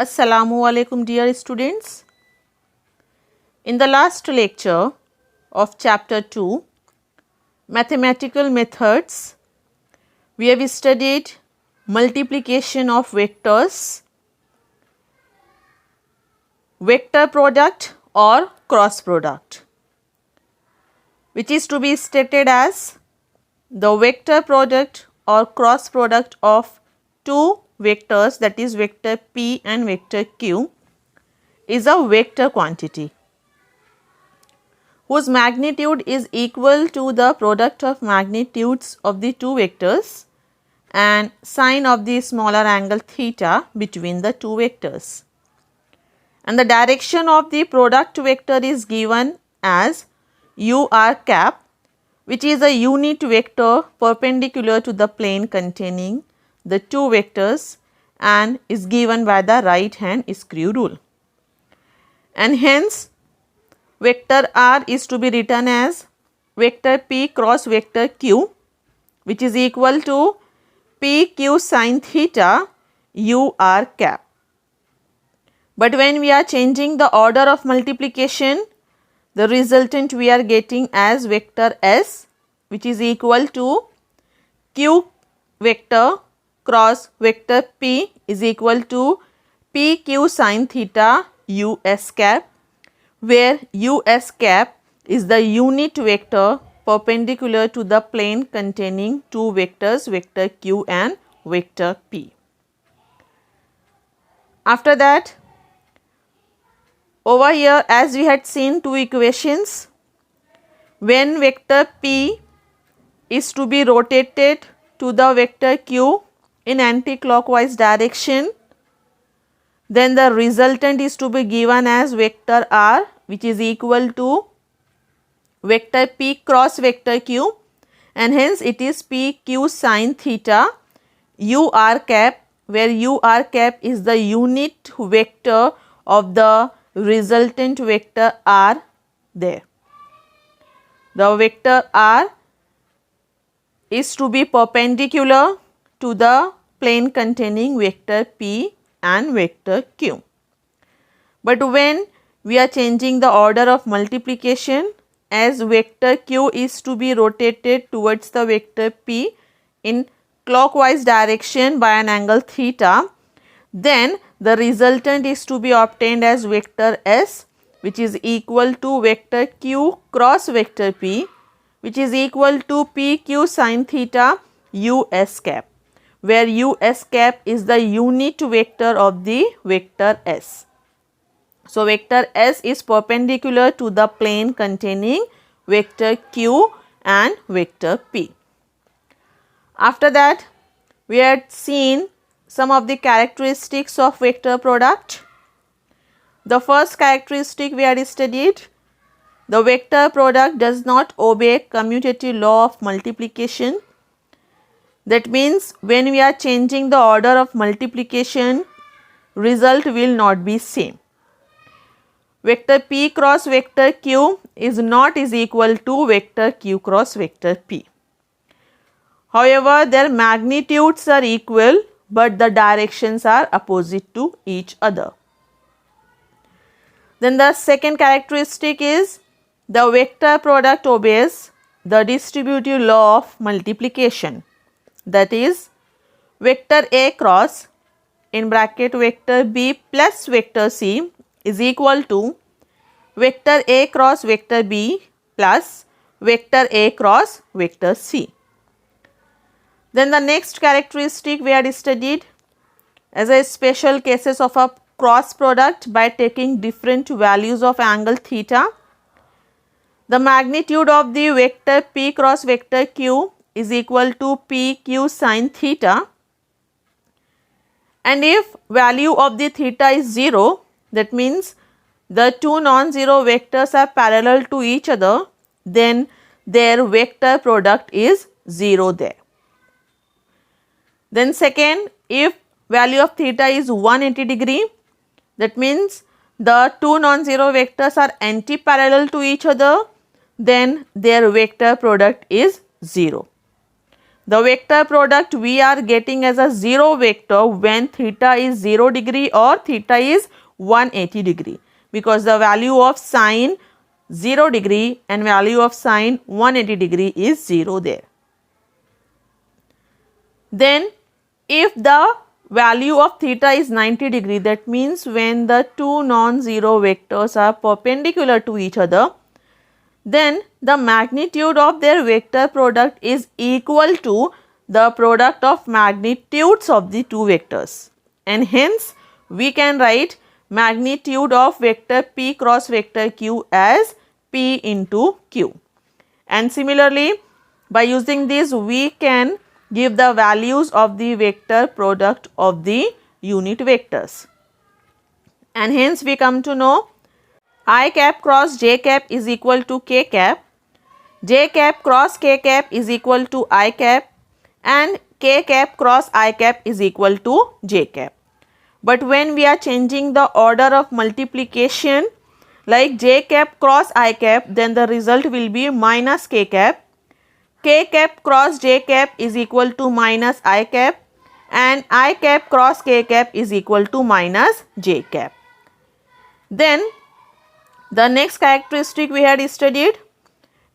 Assalamu alaikum dear students. In the last lecture of chapter 2 mathematical methods, we have studied multiplication of vectors, vector product or cross product, which is to be stated as the vector product or cross product of two vectors, that is vector p and vector q, is a vector quantity whose magnitude is equal to the product of magnitudes of the two vectors and sine of the smaller angle theta between the two vectors. And the direction of the product vector is given as UR cap, which is a unit vector perpendicular to the plane containing the two vectors and is given by the right hand screw rule. And hence vector R is to be written as vector P cross vector Q, which is equal to PQ sin theta UR cap. But when we are changing the order of multiplication, the resultant we are getting as vector S, which is equal to Q vector cross vector P is equal to PQ sin theta US cap, where US cap is the unit vector perpendicular to the plane containing two vectors, vector Q and vector P. After that, over here, as we had seen two equations, when vector P is to be rotated to the vector Q in anti-clockwise direction, then the resultant is to be given as vector R, which is equal to vector P cross vector Q, and hence it is PQ sin theta UR cap, where UR cap is the unit vector of the resultant vector R there. The vector R is to be perpendicular to the plane containing vector P and vector Q. But when we are changing the order of multiplication, as vector Q is to be rotated towards the vector P in clockwise direction by an angle theta, then the resultant is to be obtained as vector S, which is equal to vector Q cross vector P, which is equal to PQ sin theta US cap, where US cap is the unit vector of the vector S. So, vector S is perpendicular to the plane containing vector Q and vector P. After that, we had seen some of the characteristics of vector product. The first characteristic we had studied, the vector product does not obey commutative law of multiplication. That means when we are changing the order of multiplication, result will not be same. Vector P cross vector Q is not is equal to vector Q cross vector P. However, their magnitudes are equal, but the directions are opposite to each other. Then the second characteristic is the vector product obeys the distributive law of multiplication. That is, vector A cross in bracket vector B plus vector C is equal to vector A cross vector B plus vector A cross vector C. Then the next characteristic we had studied as a special cases of a cross product by taking different values of angle theta. The magnitude of the vector P cross vector Q is equal to PQ sin theta, and if value of the theta is 0, that means the two non-zero vectors are parallel to each other, then their vector product is 0 there. Then second, if value of theta is 180 degree, that means the two non-zero vectors are anti-parallel to each other, then their vector product is 0. The vector product we are getting as a 0 vector when theta is 0 degree or theta is 180 degree, because the value of sine 0 degree and value of sine 180 degree is 0 there. Then if the value of theta is 90 degree, that means when the two non-zero vectors are perpendicular to each other, then the magnitude of their vector product is equal to the product of magnitudes of the two vectors, and hence we can write magnitude of vector p cross vector q as p into q. And similarly, by using this we can give the values of the vector product of the unit vectors, and hence we come to know I cap cross j cap is equal to k cap, j cap cross k cap is equal to I cap, and k cap cross I cap is equal to j cap. But when we are changing the order of multiplication like j cap cross I cap, then the result will be minus k cap, k cap cross j cap is equal to minus I cap, and I cap cross k cap is equal to minus j cap. Then the next characteristic we had studied,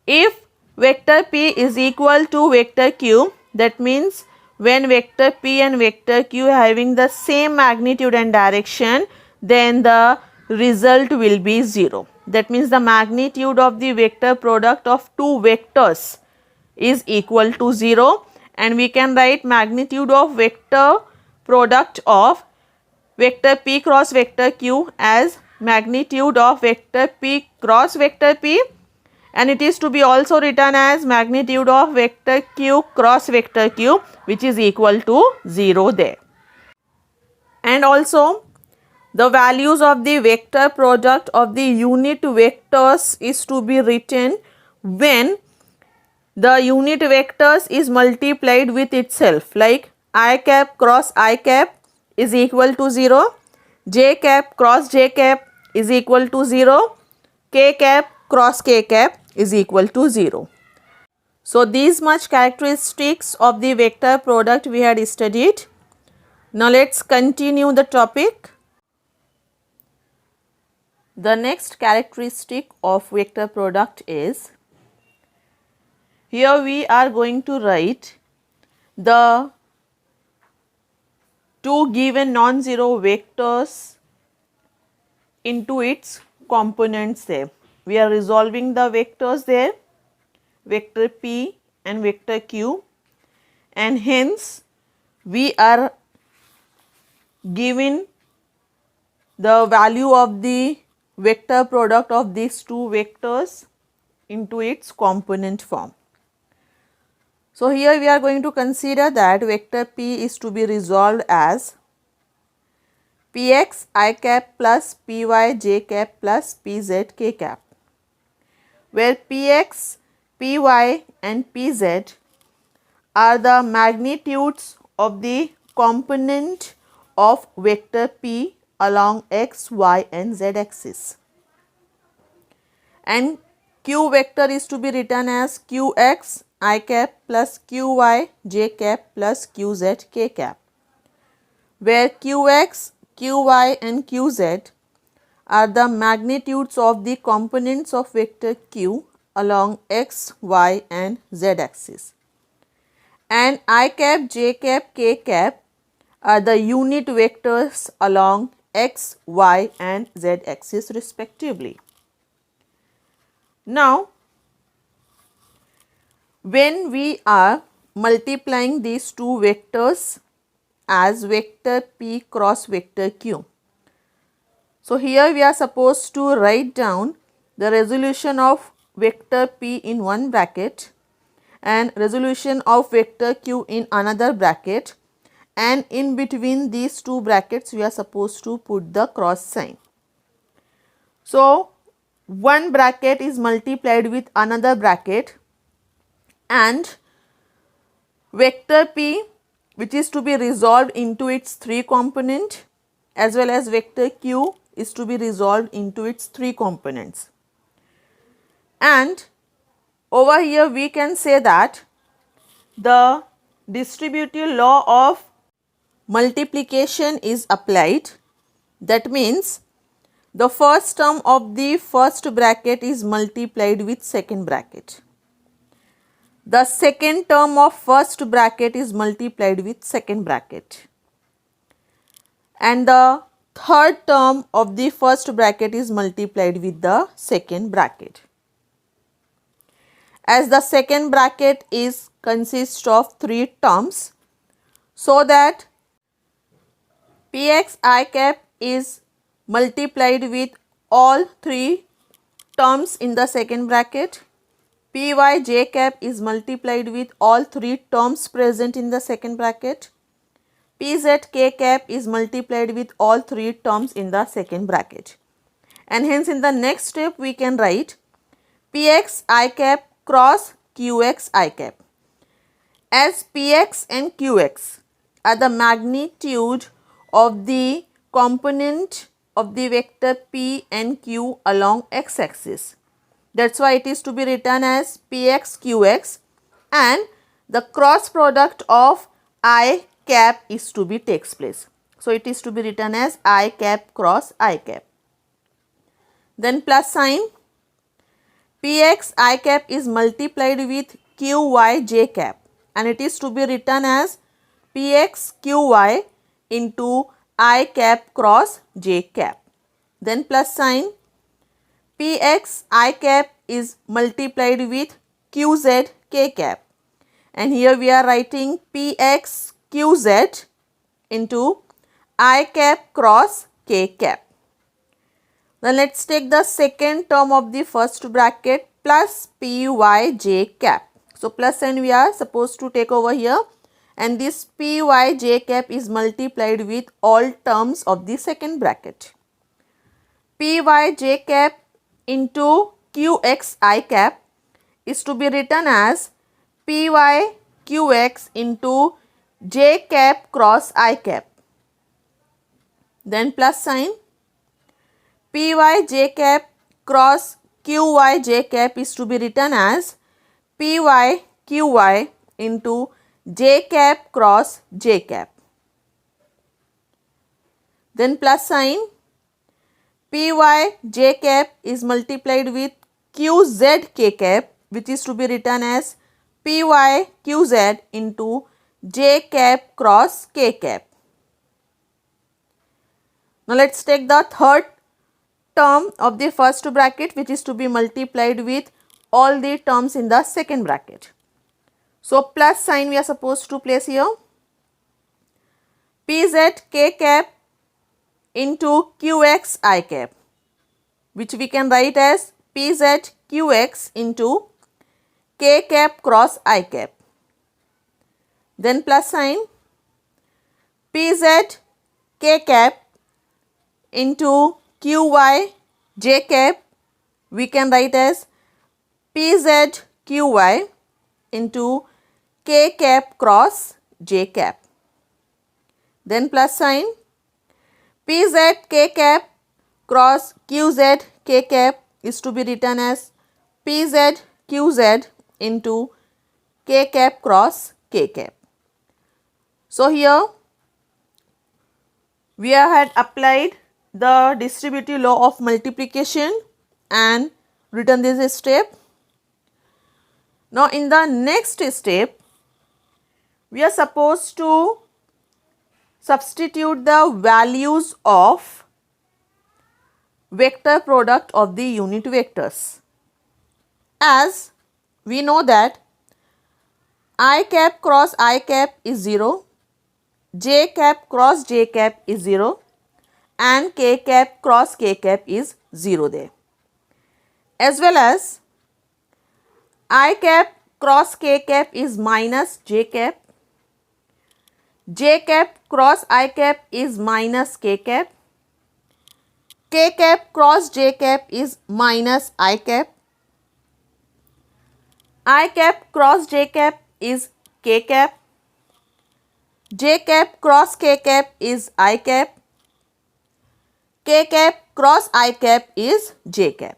if vector p is equal to vector q, that means when vector p and vector q having the same magnitude and direction, then the result will be 0. That means the magnitude of the vector product of two vectors is equal to 0, and we can write magnitude of vector product of vector p cross vector q as magnitude of vector p cross vector p, and it is to be also written as magnitude of vector q cross vector q, which is equal to 0 there. And also the values of the vector product of the unit vectors is to be written when the unit vectors is multiplied with itself, like I cap cross I cap is equal to 0, j cap cross j cap is equal to 0, k cap cross k cap is equal to 0. So these much characteristics of the vector product we had studied. Now let's continue the topic. The next characteristic of vector product is, here we are going to write the two given non-zero vectors into its components there. We are resolving the vectors there, vector p and vector q, and hence we are given the value of the vector product of these two vectors into its component form. So here we are going to consider that vector p is to be resolved as px I cap plus py j cap plus pz k cap, where px, py and pz are the magnitudes of the component of vector p along x, y and z axis, and q vector is to be written as qx I cap plus qy j cap plus qz k cap, where qx, qy and qz are the magnitudes of the components of vector q along x, y and z axis, and I cap, j cap, k cap are the unit vectors along x, y and z axis respectively. Now when we are multiplying these two vectors as vector p cross vector q, so here we are supposed to write down the resolution of vector p in one bracket and resolution of vector q in another bracket, and in between these two brackets we are supposed to put the cross sign. So one bracket is multiplied with another bracket, and vector p, which is to be resolved into its three component, as well as vector q is to be resolved into its three components. And over here we can say that the distributive law of multiplication is applied. That means the first term of the first bracket is multiplied with second bracket. The second term of first bracket is multiplied with second bracket. And the third term of the first bracket is multiplied with the second bracket. As the second bracket consists of 3 terms, so that Px I cap is multiplied with all 3 terms in the second bracket, Py j cap is multiplied with all 3 terms present in the second bracket, Pz k cap is multiplied with all 3 terms in the second bracket. And hence in the next step we can write Px I cap cross Qx I cap. As Px and Qx are the magnitude of the component of the vector P and Q along x-axis. That's why it is to be written as Px Qx, and the cross product of I cap is to be takes place. So it is to be written as I cap cross I cap. Then plus sign, Px I cap is multiplied with Qy j cap, and it is to be written as Px Qy into I cap cross j cap. Then plus sign, Px I cap is multiplied with Qz k cap, and here we are writing Px Qz into I cap cross k cap. Then let's take the second term of the first bracket plus Py j cap. So plus sign we are supposed to take over here, and this Py j cap is multiplied with all terms of the second bracket. Py j cap into Qx I cap is to be written as Py Qx into j cap cross I cap. Then plus sign, Py j cap cross Qy j cap is to be written as Py Qy into j cap cross j cap. Then plus sign, Py j cap is multiplied with Qz k cap, which is to be written as Py Qz into j cap cross k cap. Now let's take the third term of the first bracket, which is to be multiplied with all the terms in the second bracket. So plus sign we are supposed to place here. Pz k cap into Qx I cap, which we can write as Pz Qx into k cap cross I cap. Then plus sign, Pz k cap into Qy j cap, we can write as Pz Qy into k cap cross j cap. Then plus sign, Pz k cap cross Qz k cap is to be written as Pz Qz into k cap cross k cap. So here we had applied the distributive law of multiplication and written this step. Now in the next step we are supposed to substitute the values of vector product of the unit vectors. As we know that I cap cross I cap is 0, j cap cross j cap is 0, and k cap cross k cap is 0 there. As well as I cap cross k cap is minus j cap, j cap cross I cap is minus k cap, k cap cross j cap is minus I cap cross j cap is k cap, j cap cross k cap is I cap, k cap cross I cap is j cap.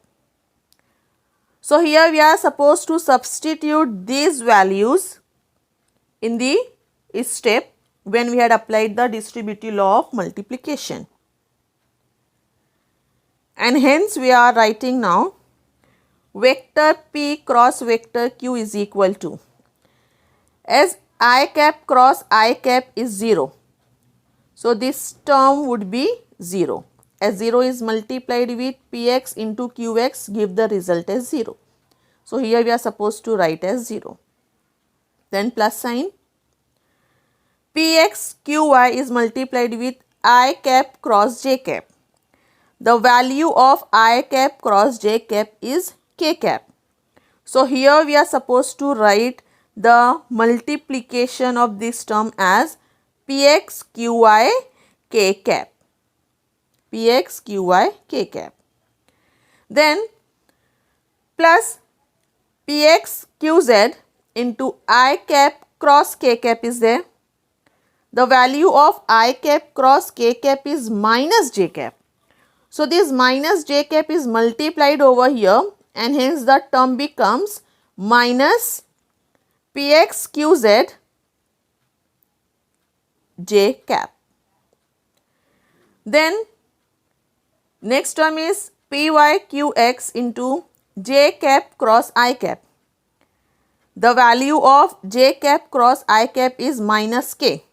So here we are supposed to substitute these values in the step when we had applied the distributive law of multiplication. And hence we are writing now vector P cross vector Q is equal to, as I cap cross I cap is 0. So this term would be 0, as 0 is multiplied with Px into Qx give the result as 0. So here we are supposed to write as 0. Then plus sign. Px Qy is multiplied with I cap cross j cap. The value of I cap cross j cap is k cap. So here we are supposed to write the multiplication of this term as Px Qy k cap. Px Qy k cap. Then plus Px Qz into I cap cross k cap is there. The value of I cap cross k cap is minus j cap. So this minus j cap is multiplied over here, and hence the term becomes minus Px Qz j cap. Then next term is Py Qx into j cap cross I cap. The value of j cap cross I cap is minus k.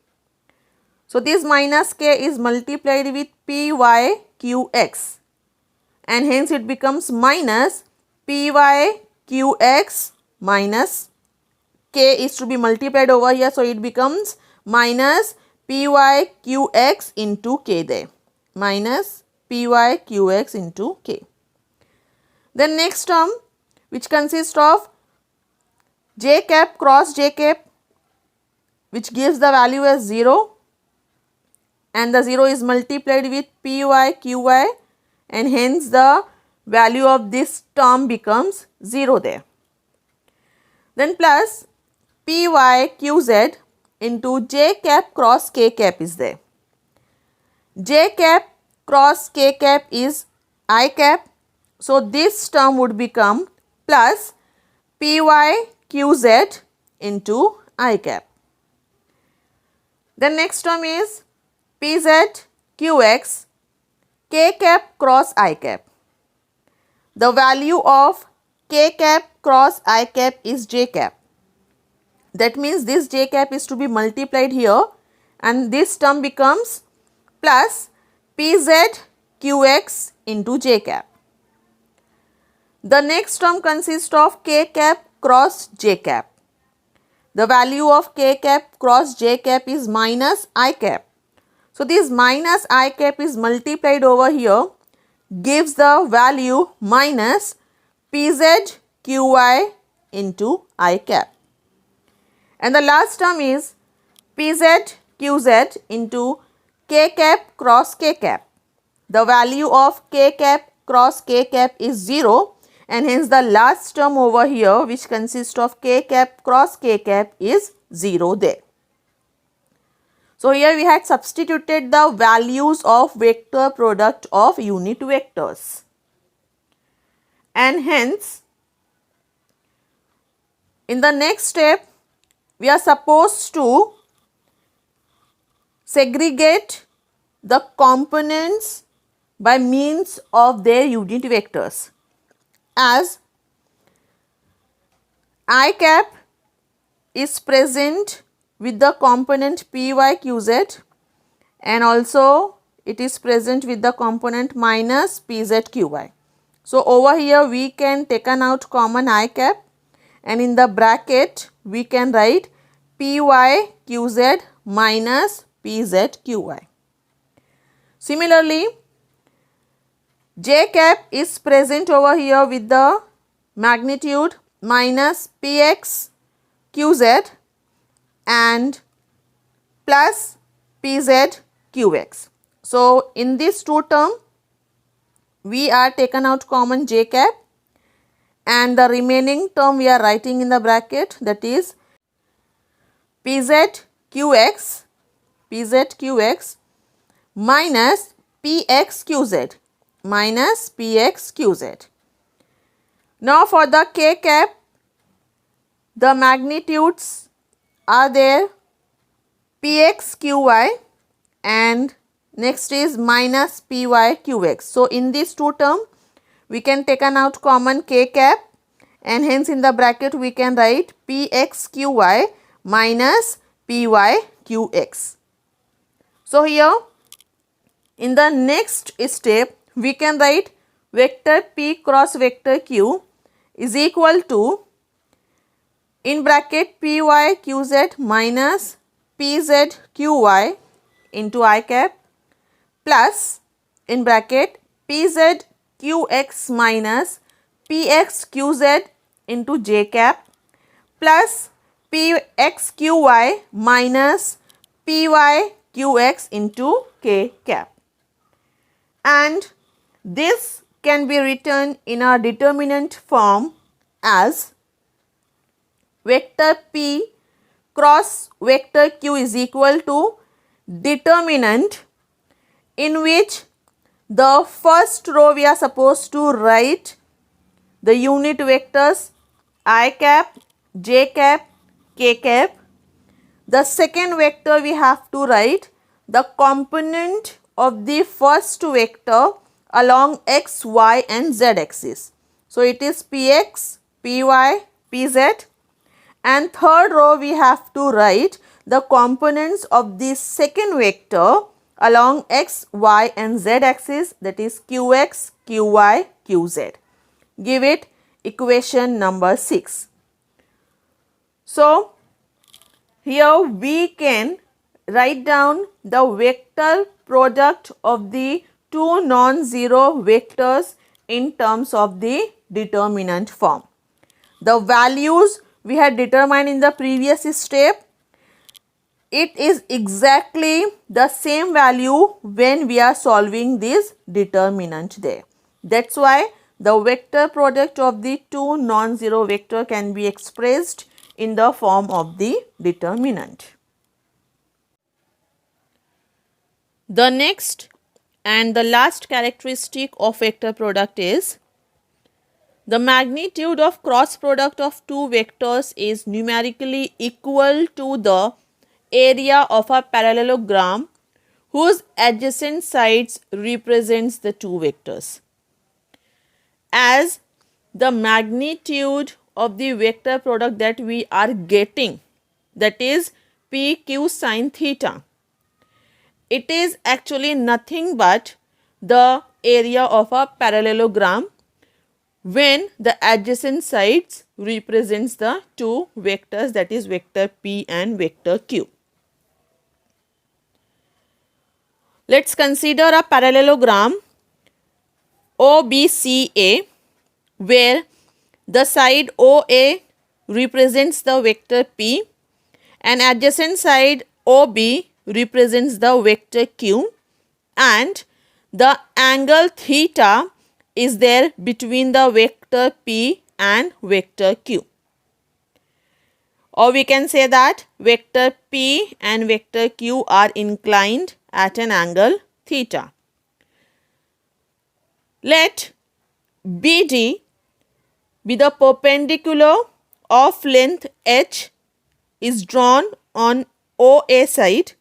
So this minus k is multiplied with Py Qx, and hence it becomes minus Py Qx minus k is to be multiplied over here, so it becomes minus Py Qx into k there, minus Py Qx into k. Then next term, which consists of j cap cross j cap, which gives the value as 0, and the 0 is multiplied with Py Qy, and hence the value of this term becomes 0 there. Then plus Py Qz into j cap cross k cap is there. J cap cross k cap is I cap, so this term would become plus Py Qz into I cap. The next term is Pz Qx k cap cross I cap. The value of k cap cross I cap is j cap. That means this j cap is to be multiplied here, and this term becomes plus Pz Qx into j cap. The next term consists of k cap cross j cap. The value of k cap cross j cap is minus I cap. So this minus I cap is multiplied over here, gives the value minus Pz Qy into I cap. And the last term is Pz Qz into k cap cross k cap. The value of k cap cross k cap is 0, and hence the last term over here, which consists of k cap cross k cap, is 0 there. So here we had substituted the values of vector product of unit vectors, and hence in the next step we are supposed to segregate the components by means of their unit vectors, as I cap is present with the component Py Qz, and also it is present with the component minus Pz Qy. So over here we can take out common I cap, and in the bracket we can write Py Qz minus Pz Qy. Similarly, j cap is present over here with the magnitude minus Px Qz and plus Pz Qx. So in this two term we are taken out common j cap, and the remaining term we are writing in the bracket, that is Pz Qx minus Px Qz minus Px Qz. Now for the k cap, the magnitudes are there px qy and next is minus py qx. So in these two terms we can take out common k cap and hence in the bracket we can write px qy minus py qx. So here in the next step we can write vector p cross vector q is equal to in bracket py qz minus pz qy into I cap plus in bracket pz qx minus px qz into j cap plus px qy minus py qx into k cap. And this can be written in a determinant form as vector p cross vector q is equal to determinant in which the first row we are supposed to write the unit vectors I cap, j cap, k cap. The second vector we have to write the component of the first vector along x, y and z axis. So it is px, py, pz, and third row we have to write the components of the second vector along x, y and z axis, that is qx, qy, qz. Give it equation number 6. So here we can write down the vector product of the two non-zero vectors in terms of the determinant form. The values we had determined in the previous step, it is exactly the same value when we are solving this determinant there. That's why the vector product of the two non-zero vector can be expressed in the form of the determinant. The next and the last characteristic of vector product is the magnitude of cross product of two vectors is numerically equal to the area of a parallelogram whose adjacent sides represents the two vectors. As the magnitude of the vector product that we are getting, that is pq sin theta, it is actually nothing but the area of a parallelogram when the adjacent sides represents the two vectors, that is vector p and vector q. Let's consider a parallelogram OBCA where the side OA represents the vector p and adjacent side OB represents the vector q and the angle theta is there between the vector p and vector q. Or we can say that vector p and vector q are inclined at an angle theta. Let BD be the perpendicular of length h is drawn on OA side,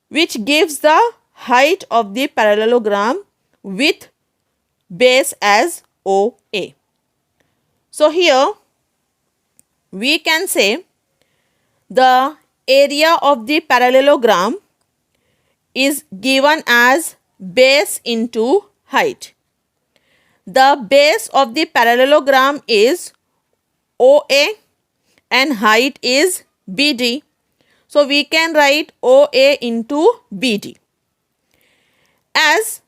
which gives the height of the parallelogram with base as OA. So here we can say the area of the parallelogram is given as base into height. The base of the parallelogram is OA and height is BD. So we can write OA into BD. As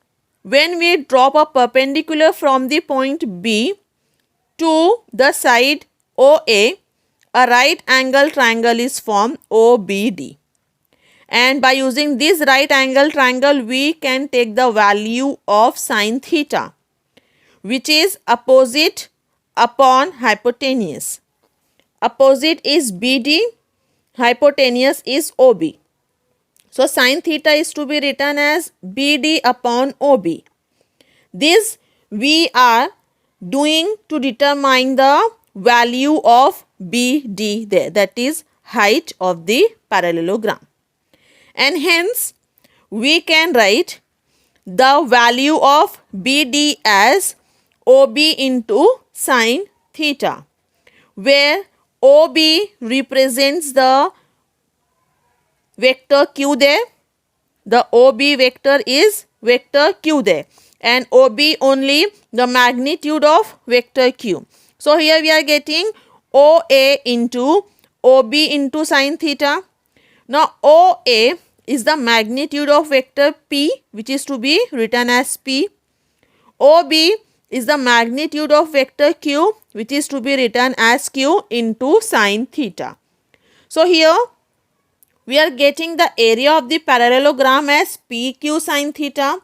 when we drop a perpendicular from the point B to the side OA, a right angle triangle is formed OBD. And by using this right angle triangle, we can take the value of sin theta, which is opposite upon hypotenuse. Opposite is BD, hypotenuse is OB. So sin theta is to be written as BD upon OB. This we are doing to determine the value of BD there, that is height of the parallelogram. And hence we can write the value of BD as OB into sine theta, where OB represents the vector q there. The OB vector is vector q there, and OB only the magnitude of vector q. So here we are getting OA into OB into sine theta. Now OA is the magnitude of vector P, which is to be written as P. OB is the magnitude of vector Q, which is to be written as Q into sine theta. So here we are getting the area of the parallelogram as PQ sine theta,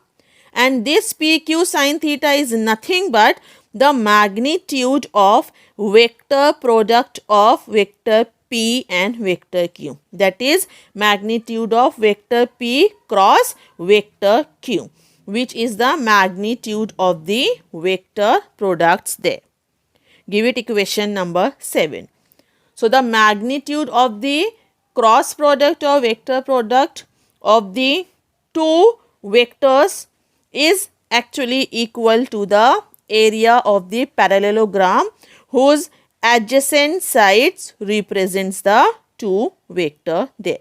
and this PQ sine theta is nothing but the magnitude of vector product of vector P and vector Q, that is magnitude of vector P cross vector Q, which is the magnitude of the vector products there. Give it equation number 7. So the magnitude of the cross product or vector product of the two vectors is actually equal to the area of the parallelogram whose adjacent sides represents the two vector there.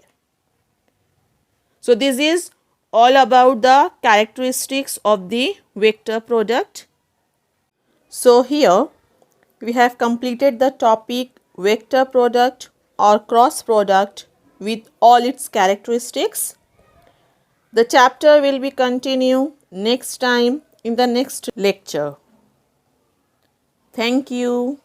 So this is all about the characteristics of the vector product. So here we have completed the topic vector product or cross product with all its characteristics. The chapter will be continued next time in the next lecture. Thank you.